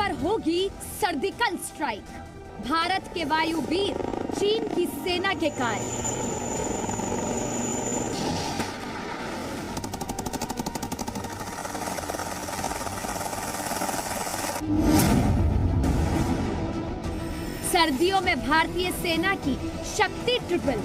पर होगी surgical strike. Bharat के वायुवीर चीन की सेना के कार्य। सर्दियों में भारतीय सेना की शक्ति ट्रिपल।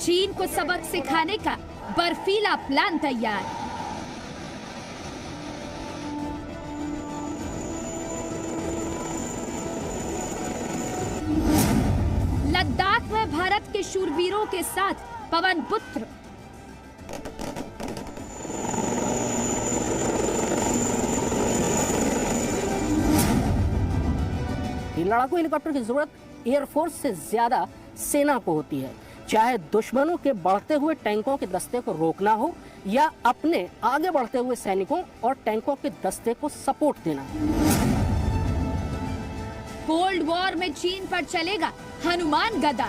चीन को सबक सिखाने का बर्फीला प्लान तैयार। लद्दाख में भारत के शूरवीरों के साथ पवन पुत्र। लड़ाकू हेलीकॉप्टर की जरूरत एयरफोर्स से ज्यादा सेना को होती है, चाहे दुश्मनों के बढ़ते हुए टैंकों के दस्ते को रोकना हो या अपने आगे बढ़ते हुए सैनिकों और टैंकों के दस्ते को सपोर्ट देना। कोल्ड वॉर में चीन पर चलेगा हनुमान गदा।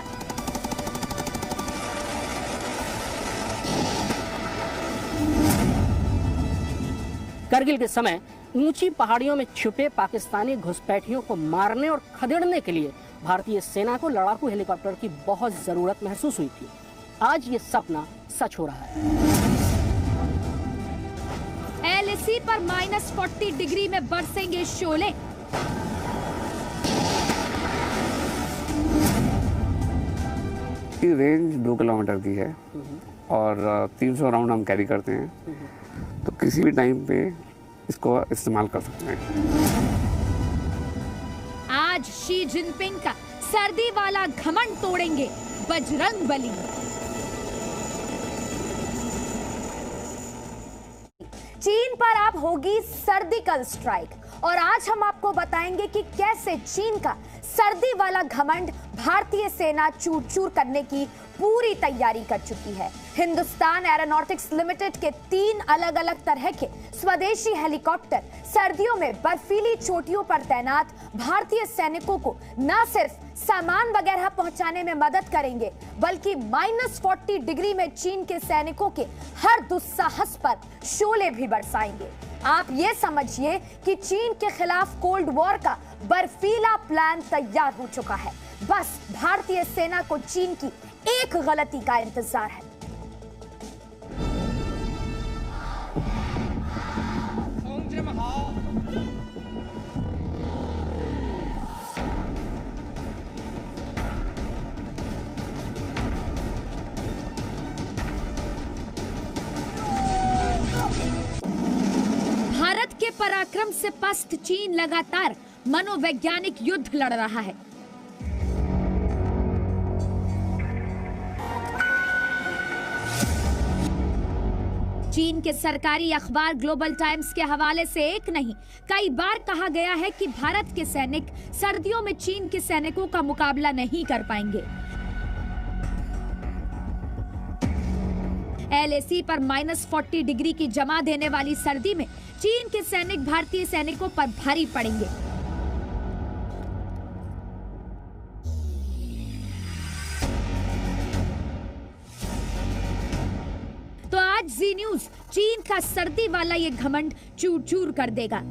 करगिल के समय ऊंची पहाड़ियों में छुपे पाकिस्तानी घुसपैठियों को मारने और खदेड़ने के लिए भारतीय सेना को लड़ाकू हेलीकॉप्टर की बहुत जरूरत महसूस हुई थी। आज ये सपना सच हो रहा है। LAC पर -40 डिग्री में बरसेंगे शोले। की रेंज 2 किलोमीटर की है और 300 राउंड हम कैरी करते हैं, तो किसी भी टाइम पे इसको इस्तेमाल कर सकते हैं। आज शी जिनपिंग का सर्दी वाला घमंड तोड़ेंगे बजरंग बली। चीन पर अब होगी सर्जिकल स्ट्राइक और आज हम आपको बताएंगे कि कैसे चीन का सर्दी वाला घमंड भारतीय सेना चूर चूर करने की पूरी तैयारी कर चुकी है। हिंदुस्तान एरोनॉटिक्स लिमिटेड के 3 अलग अलग तरह के स्वदेशी हेलीकॉप्टर सर्दियों में बर्फीली चोटियों पर तैनात भारतीय सैनिकों को न सिर्फ सामान वगैरह पहुंचाने में मदद करेंगे, बल्कि -40 डिग्री में चीन के सैनिकों के हर दुस्साहस पर शोले भी बरसाएंगे। आप ये समझिए कि चीन के खिलाफ कोल्ड वॉर का बर्फीला प्लान तैयार हो चुका है। बस भारतीय सेना को चीन की एक गलती का इंतजार है। भारत के पराक्रम से पस्त चीन लगातार मनोवैज्ञानिक युद्ध लड़ रहा है। चीन के सरकारी अखबार ग्लोबल टाइम्स के हवाले से एक नहीं कई बार कहा गया है कि भारत के सैनिक सर्दियों में चीन के सैनिकों का मुकाबला नहीं कर पाएंगे। LAC पर -40 डिग्री की जमा देने वाली सर्दी में चीन के सैनिक भारतीय सैनिकों पर भारी पड़ेंगे। तो आज जी न्यूज चीन का सर्दी वाला ये घमंड चूर चूर कर देगा,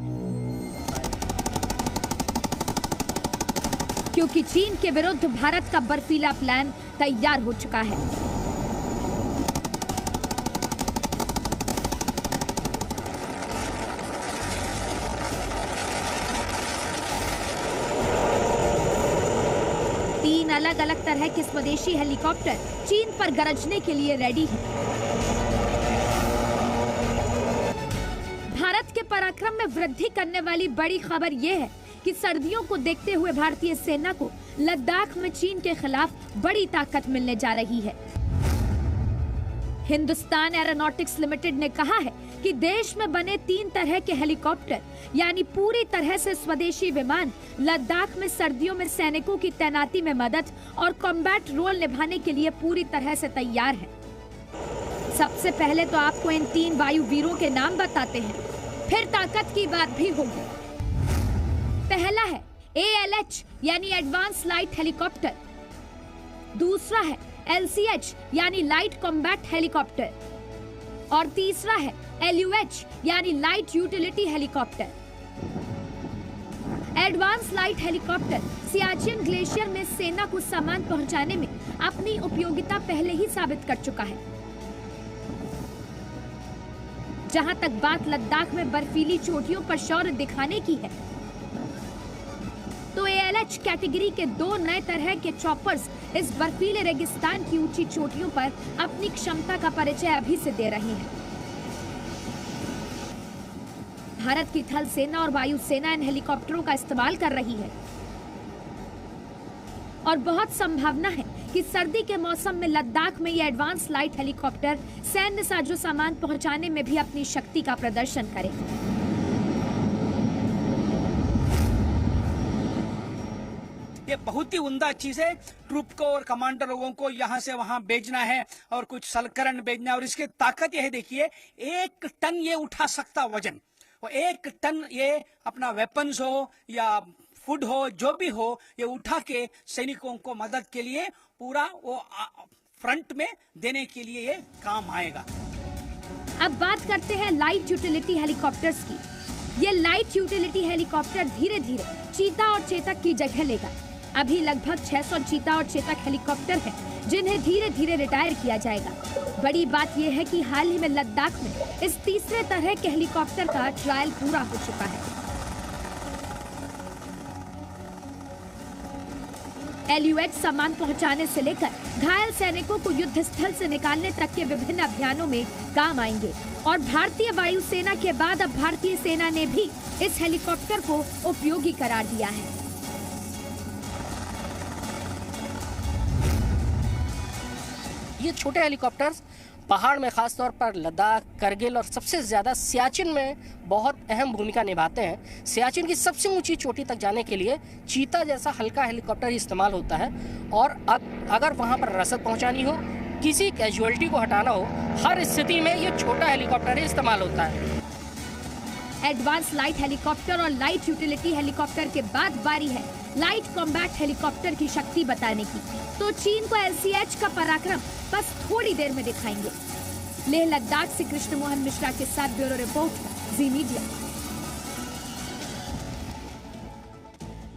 क्योंकि चीन के विरुद्ध भारत का बर्फीला प्लान तैयार हो चुका है। अलग अलग तरह के स्वदेशी हेलीकॉप्टर चीन पर गरजने के लिए रेडी हैं। भारत के पराक्रम में वृद्धि करने वाली बड़ी खबर यह है कि सर्दियों को देखते हुए भारतीय सेना को लद्दाख में चीन के खिलाफ बड़ी ताकत मिलने जा रही है। हिंदुस्तान एरोनॉटिक्स लिमिटेड ने कहा है कि देश में बने 3 तरह के हेलीकॉप्टर यानी पूरी तरह से स्वदेशी विमान लद्दाख में सर्दियों में सैनिकों की तैनाती में मदद और कॉम्बैट रोल निभाने के लिए पूरी तरह से तैयार हैं। सबसे पहले तो आपको इन 3 वायुवीरों के नाम बताते हैं, फिर ताकत की बात भी होगी। पहला है ALH यानी एडवांस लाइट हेलीकॉप्टर, दूसरा है LCH यानी लाइट कॉम्बैट हेलीकॉप्टर, और तीसरा है LUH यानी light utility helicopter. Advance light helicopter Siachen glacier में सेना को सामान पहुंचाने में अपनी उपयोगिता पहले ही साबित कर चुका है। जहां तक बात लद्दाख में बर्फीली चोटियों पर शौर्य दिखाने की है, तो ALH कैटेगरी के 2 नए तरह के चॉपर्स इस बर्फीले रेगिस्तान की ऊंची चोटियों पर अपनी क्षमता का परिचय अभी से दे रही हैं। भारत की थल सेना और वायु सेना इन हेलीकॉप्टरों का इस्तेमाल कर रही है और बहुत संभावना है कि सर्दी के मौसम में लद्दाख में ये एडवांस लाइट हेलीकॉप्टर सैन्य साजो सामान पहुंचाने में भी अपनी शक्ति का प्रदर्शन करें। ये बहुत ही उम्दा चीज है। ट्रूप को और कमांडर लोगों को यहाँ से वहाँ भेजना है और कुछ सलकरण भेजना है। और इसकी ताकत यह है, देखिए 1 टन ये उठा सकता वजन, और 1 टन ये अपना वेपन्स हो या फूड हो, जो भी हो, ये उठा के सैनिकों को मदद के लिए पूरा वो फ्रंट में देने के लिए ये काम आएगा। अब बात करते हैं लाइट यूटिलिटी हेलीकॉप्टर्स की। ये लाइट यूटिलिटी हेलीकॉप्टर धीरे धीरे चीता और चेतक की जगह लेगा। अभी लगभग 600 चीता और चेतक हेलीकॉप्टर हैं, जिन्हें धीरे धीरे रिटायर किया जाएगा। बड़ी बात यह है कि हाल ही में लद्दाख में इस तीसरे तरह के हेलीकॉप्टर का ट्रायल पूरा हो चुका है। LUH सामान पहुंचाने से लेकर घायल सैनिकों को युद्ध स्थल से निकालने तक के विभिन्न अभियानों में काम आएंगे। और भारतीय वायुसेना के बाद अब भारतीय सेना ने भी इस हेलीकॉप्टर को उपयोगी करार दिया है। ये छोटे हेलीकॉप्टर्स पहाड़ में खासतौर पर लद्दाख, करगिल और सबसे ज़्यादा सियाचिन में बहुत अहम भूमिका निभाते हैं। सियाचिन की सबसे ऊंची चोटी तक जाने के लिए चीता जैसा हल्का हेलीकॉप्टर ही इस्तेमाल होता है। और अगर वहां पर रसद पहुंचानी हो, किसी कैजुअलिटी को हटाना हो, हर स्थिति में ये छोटा हेलीकॉप्टर ही इस्तेमाल होता है। एडवांस लाइट हेलीकॉप्टर और लाइट यूटिलिटी हेलीकॉप्टर के बाद बारी है लाइट कॉम्बैट हेलीकॉप्टर की शक्ति बताने की। तो चीन को LCH का पराक्रम बस थोड़ी देर में दिखाएंगे। लेह लद्दाख से कृष्ण मोहन मिश्रा के साथ ब्यूरो रिपोर्ट, जी मीडिया।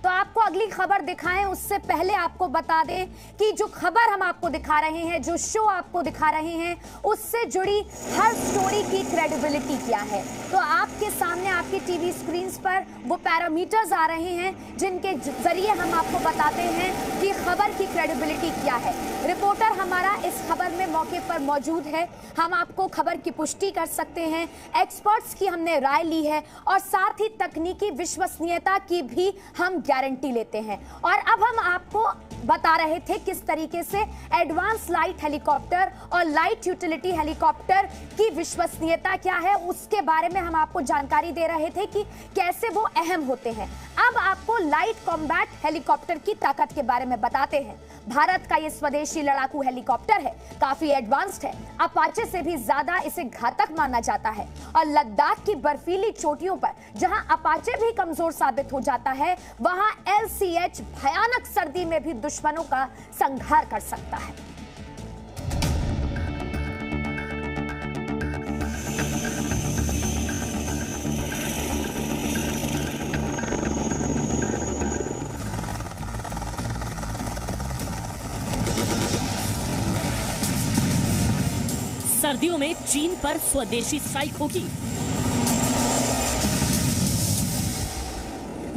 तो आपको अगली खबर दिखाएं उससे पहले आपको बता दें कि जो खबर हम आपको दिखा रहे हैं, जो शो आपको दिखा रहे हैं, उससे जुड़ी हर स्टोरी की क्रेडिबिलिटी क्या है। तो आपके सामने आपकी टीवी स्क्रीन्स पर वो पैरामीटर्स आ रहे हैं जिनके जरिए हम आपको बताते हैं कि खबर की क्रेडिबिलिटी क्या है। रिपोर्टर हमारा इस खबर में मौके पर मौजूद है, हम आपको खबर की पुष्टि कर सकते हैं। एक्सपर्ट्स की हमने राय ली है और साथ ही तकनीकी विश्वसनीयता की भी हम गारंटी लेते हैं। और अब हम आपको बता रहे थे किस तरीके से एडवांस लाइट हेलीकॉप्टर और लाइट यूटिलिटी हेलीकॉप्टर की विश्वसनीयता क्या है, उसके बारे में हम आपको जानकारी दे रहे थे कि कैसे वो अहम होते हैं। अब आपको लाइट कॉम्बैट हेलीकॉप्टर की ताकत के बारे में बताते हैं। भारत का ये स्वदेशी लड़ाकू हेलीकॉप्टर है, काफी एडवांस्ड है, अपाचे से भी ज्यादा इसे घातक माना जाता है। और लद्दाख की बर्फीली चोटियों पर जहां अपाचे भी कमजोर साबित हो जाता है, वहां LCH भयानक सर्दी में भी दुश्मनों का संहार कर सकता है। सर्दियों में चीन पर स्वदेशी स्ट्राइक होगी।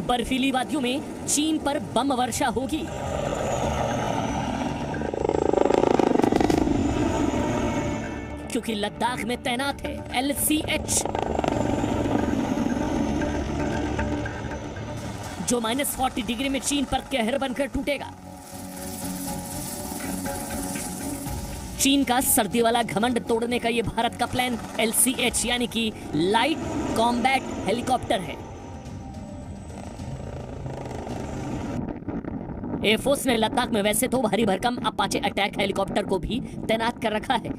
बर्फीली वादियों में चीन पर बम वर्षा होगी। क्योंकि लद्दाख में तैनात है LCH, जो -40 डिग्री में चीन पर कहर बनकर टूटेगा। चीन का सर्दी वाला घमंड तोड़ने का यह भारत का प्लान LCH यानी कि लाइट कॉम्बैट हेलीकॉप्टर है। एयरफोर्स ने लद्दाख में वैसे तो भारी भरकम अपाचे अटैक हेलीकॉप्टर को भी तैनात कर रखा है,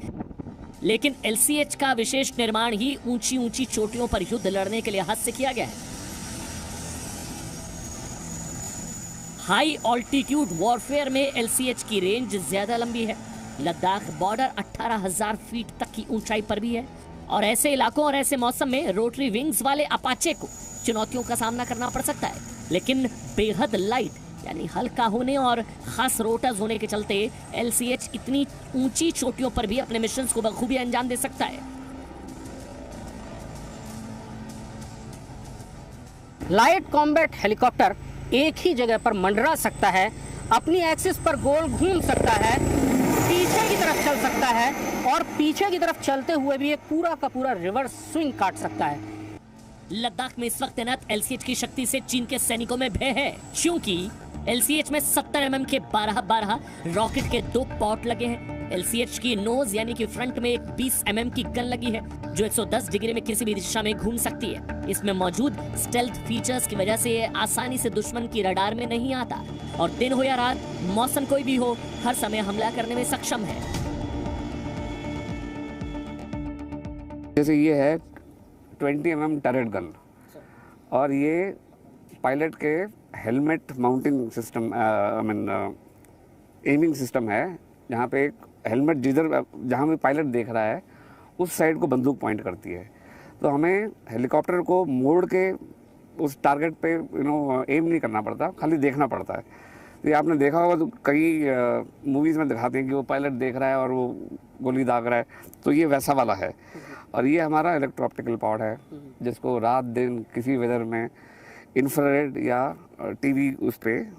लेकिन LCH का विशेष निर्माण ही ऊंची ऊंची चोटियों पर युद्ध लड़ने के लिहाज से किया गया है। हाई ऑल्टीट्यूड वॉरफेयर में LCH की रेंज ज्यादा लंबी है। लद्दाख बॉर्डर 18,000 फीट तक की ऊंचाई पर भी है और ऐसे इलाकों और ऐसे मौसम में रोटरी विंग्स वाले अपाचे को चुनौतियों का सामना करना पड़ सकता है, लेकिन बेहद लाइट यानी हल्का होने और खास रोटर्स होने के चलते LCH इतनी ऊंची चोटियों पर भी अपने मिशन को बखूबी अंजाम दे सकता है। लाइट कॉम्बैट हेलीकॉप्टर एक ही जगह पर मंडरा सकता है, अपनी एक्सिस पर गोल घूम सकता है, पीछे की तरफ चल सकता है और पीछे की तरफ चलते हुए भी एक पूरा का पूरा रिवर्स स्विंग काट सकता है। लद्दाख में इस वक्त तैनात LCH की शक्ति से चीन के सैनिकों में भय है, क्योंकि LCH में 70 mm के 12-12 रॉकेट के 2 पॉट लगे हैं। LCH की नोज यानी कि फ्रंट में एक 20 mm की गन लगी है जो 110 डिग्री में किसी भी दिशा में घूम सकती है। इसमें मौजूद स्टेल्थ फीचर्स की वजह से ये आसानी से दुश्मन की रडार में नहीं आता और दिन हो या रात, मौसम कोई भी हो, हर समय हमला करने में सक्षम है। जैसे ये है 20 mm टरेट गन और ये पायलट के helmet mounting system aiming system है, जहाँ पे एक हेलमेट जिधर जहाँ भी पायलट देख रहा है उस साइड को बंदूक पॉइंट करती है। तो हमें हेलीकॉप्टर को मोड़ के उस टारगेट पे एम नहीं करना पड़ता, खाली देखना पड़ता है। तो ये आपने देखा होगा, तो कई मूवीज़ में दिखाते हैं कि वो पायलट देख रहा है और वो गोली दाग रहा है, तो ये वैसा वाला है। और ये हमारा इलेक्ट्रो ऑप्टिकल पॉड है जिसको रात दिन किसी वेदर में इंफ्रारेड या टीवी उस पर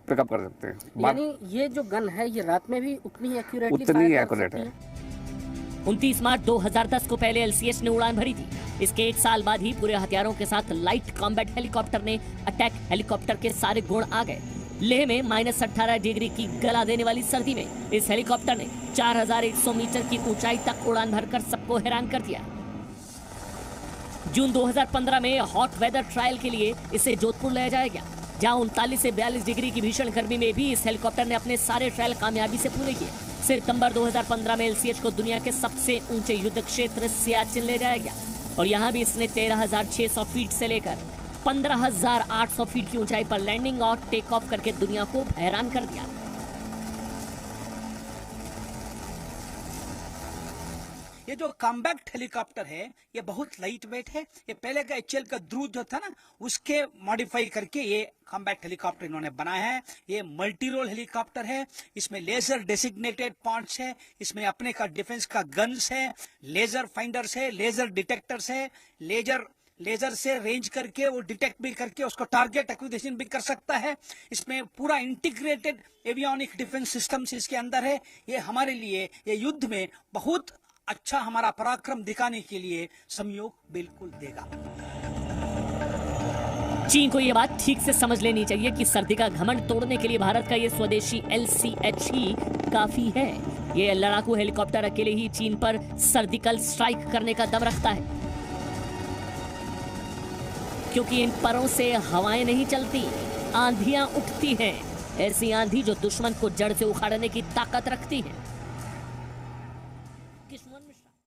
पिकअप कर सकते हैं। यानी ये जो गन है ये रात में भी उतनी एक्यूरेट है। 29 मार्च 2010 को पहले LCH ने उड़ान भरी थी। इसके 1 साल बाद ही पूरे हथियारों के साथ लाइट कॉम्बैट हेलीकॉप्टर ने अटैक हेलीकॉप्टर के सारे गुण आ गए। लेह में -18 डिग्री की गला देने वाली सर्दी में इस हेलीकॉप्टर ने 4100 मीटर की ऊंचाई तक उड़ान भरकर सबको हैरान कर दिया। जून 2015 में हॉट वेदर ट्रायल के लिए इसे जोधपुर ले जाया गया, जहां 39 से 42 डिग्री की भीषण गर्मी में भी इस हेलीकॉप्टर ने अपने सारे ट्रायल कामयाबी से पूरे किए। सितंबर 2015 में LCH को दुनिया के सबसे ऊंचे युद्ध क्षेत्र सियाचिन ले जाया गया और यहाँ भी इसने 13,600 फीट से लेकर 15,800 फीट की ऊंचाई पर लैंडिंग और टेक ऑफ करके दुनिया को हैरान कर दिया। ये जो कॉम्बैक्ट हेलीकॉप्टर है ये बहुत लाइट वेट है। ये पहले का HL का ध्रुव जो था ना उसके मॉडिफाई करके ये कॉम्बैक्ट हेलीकॉप्टर इन्होंने बनाया है। ये मल्टी रोल हेलीकॉप्टर है, इसमें लेजर डेसिग्नेटेड पार्ट्स है, इसमें अपने का डिफेंस का गन्स है, लेजर फाइंडर्स है, लेजर डिटेक्टर्स है, लेजर से रेंज करके वो डिटेक्ट भी करके उसको टारगेट एक्विजिशन भी कर सकता है। इसमें पूरा इंटीग्रेटेड एवियोनिक डिफेंस सिस्टम्स इसके अंदर है। ये हमारे लिए ये युद्ध में बहुत अच्छा हमारा पराक्रम दिखाने के लिए सहयोग बिल्कुल देगा। चीन को यह बात ठीक से समझ लेनी चाहिए कि सर्दी का घमंड तोड़ने के लिए भारत का ये स्वदेशी LCH ही काफी है। ये लड़ाकू हेलीकॉप्टर अकेले ही चीन पर सर्जिकल स्ट्राइक करने का दम रखता है, क्योंकि इन परों से हवाएं नहीं चलती, आंधियां उठती हैं। ऐसी आंधी जो दुश्मन को जड़ से उखाड़ने की ताकत रखती है।